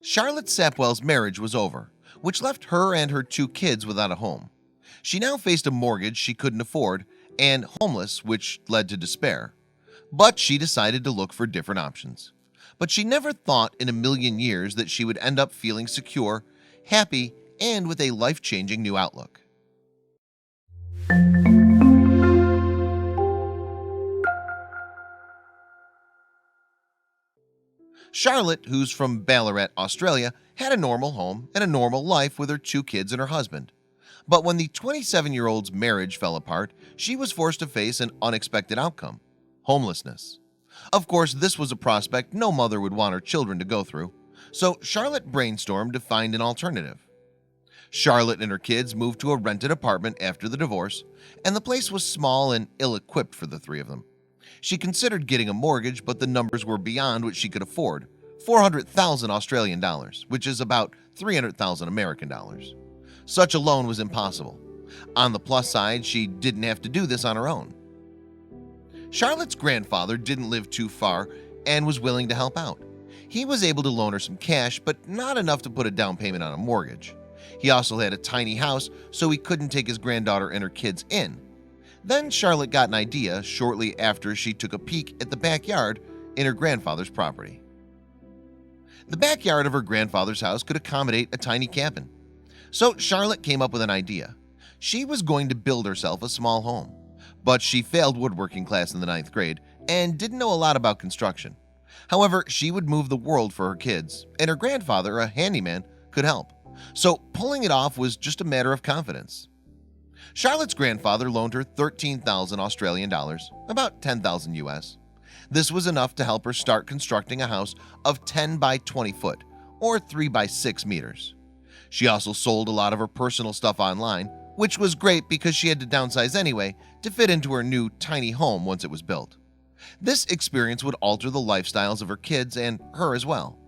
Charlotte Sapwell's marriage was over, which left her and her 2 kids without a home. She now faced a mortgage she couldn't afford and homeless, which led to despair. But she decided to look for different options. But she never thought in a million years that she would end up feeling secure, happy, and with a life-changing new outlook. Charlotte, who's from Ballarat, Australia, had a normal home and a normal life with her 2 kids and her husband. But when the 27-year-old's marriage fell apart, she was forced to face an unexpected outcome: homelessness. Of course, this was a prospect no mother would want her children to go through, so Charlotte brainstormed to find an alternative. Charlotte and her kids moved to a rented apartment after the divorce, and the place was small and ill-equipped for the 3 of them. She considered getting a mortgage, but the numbers were beyond what she could afford: 400,000 Australian dollars, which is about 300,000 American dollars. Such a loan was impossible. On the plus side, she didn't have to do this on her own. Charlotte's grandfather didn't live too far and was willing to help out. He was able to loan her some cash, but not enough to put a down payment on a mortgage. He also had a tiny house, so he couldn't take his granddaughter and her kids in. Then Charlotte got an idea shortly after she took a peek at the backyard in her grandfather's property. The backyard of her grandfather's house could accommodate a tiny cabin. So Charlotte came up with an idea. She was going to build herself a small home, but she failed woodworking class in the 9th grade and didn't know a lot about construction. However, she would move the world for her kids, and her grandfather, a handyman, could help. So pulling it off was just a matter of confidence. Charlotte's grandfather loaned her 13,000 Australian dollars, about 10,000 US. This was enough to help her start constructing a house of 10 by 20 foot, or 3 by 6 meters. She also sold a lot of her personal stuff online, which was great because she had to downsize anyway to fit into her new tiny home once it was built. This experience would alter the lifestyles of her kids and her as well.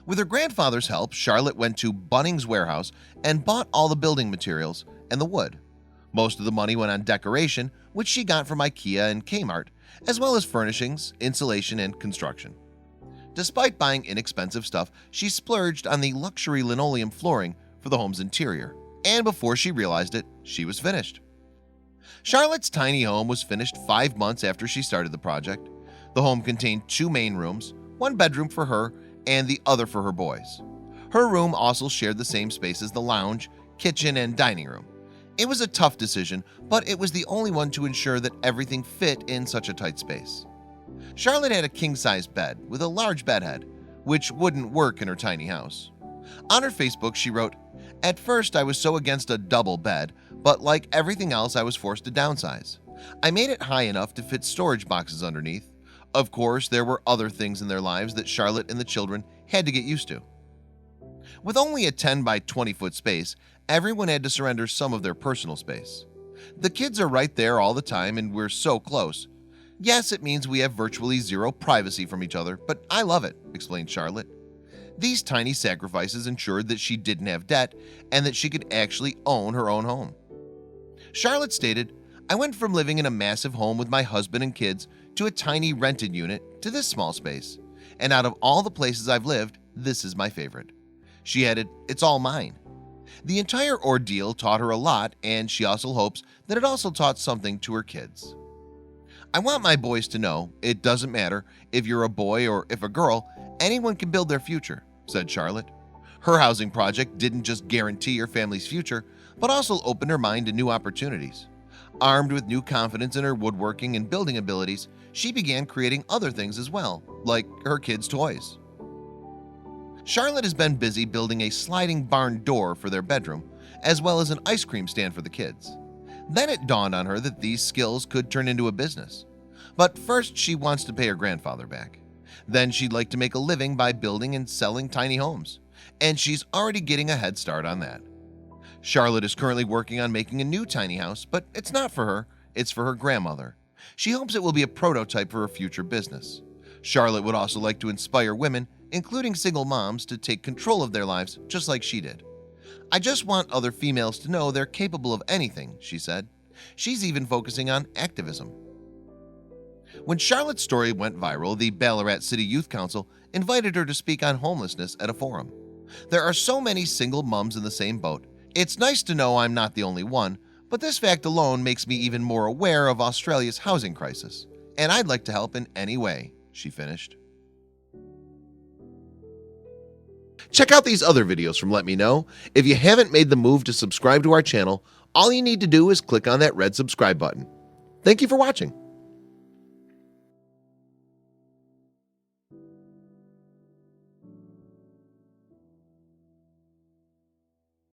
With her grandfather's help, Charlotte went to Bunnings Warehouse and bought all the building materials and the wood. Most of the money went on decoration, which she got from IKEA and Kmart, as well as furnishings, insulation, and construction. Despite buying inexpensive stuff, she splurged on the luxury linoleum flooring for the home's interior, and before she realized it, she was finished. Charlotte's tiny home was finished 5 months after she started the project. The home contained 2 main rooms, 1 bedroom for her and the other for her boys. Her room also shared the same space as the lounge, kitchen, and dining room. It was a tough decision, but it was the only one to ensure that everything fit in such a tight space. Charlotte had a king-size bed with a large bedhead, which wouldn't work in her tiny house. On her Facebook, she wrote, "At first, I was so against a double bed, but like everything else, I was forced to downsize. I made it high enough to fit storage boxes underneath. Of course, there were other things in their lives that Charlotte and the children had to get used to." With only a 10 by 20 foot space, everyone had to surrender some of their personal space. The kids are right there all the time and we're so close. Yes, it means we have virtually zero privacy from each other, but I love it, explained Charlotte. These tiny sacrifices ensured that she didn't have debt and that she could actually own her own home. Charlotte stated, "I went from living in a massive home with my husband and kids to a tiny rented unit to this small space. And out of all the places I've lived, this is my favorite." She added, "It's all mine." The entire ordeal taught her a lot, and she also hopes that it also taught something to her kids. "I want my boys to know it doesn't matter if you're a boy or if a girl, anyone can build their future," said Charlotte. Her housing project didn't just guarantee her family's future, but also opened her mind to new opportunities. Armed with new confidence in her woodworking and building abilities, she began creating other things as well, like her kids' toys. Charlotte has been busy building a sliding barn door for their bedroom, as well as an ice cream stand for the kids. Then it dawned on her that these skills could turn into a business. But first, she wants to pay her grandfather back. Then she'd like to make a living by building and selling tiny homes, and she's already getting a head start on that. Charlotte is currently working on making a new tiny house, but it's not for her, it's for her grandmother. She hopes it will be a prototype for her future business. Charlotte would also like to inspire women, including single moms, to take control of their lives just like she did. "I just want other females to know they're capable of anything," she said. She's even focusing on activism. When Charlotte's story went viral, the Ballarat City Youth Council invited her to speak on homelessness at a forum. There are so many single moms in the same boat. It's nice to know I'm not the only one, but this fact alone makes me even more aware of Australia's housing crisis. And I'd like to help in any way, she finished. Check out these other videos from Let Me Know. If you haven't made the move to subscribe to our channel, all you need to do is click on that red subscribe button. Thank you for watching.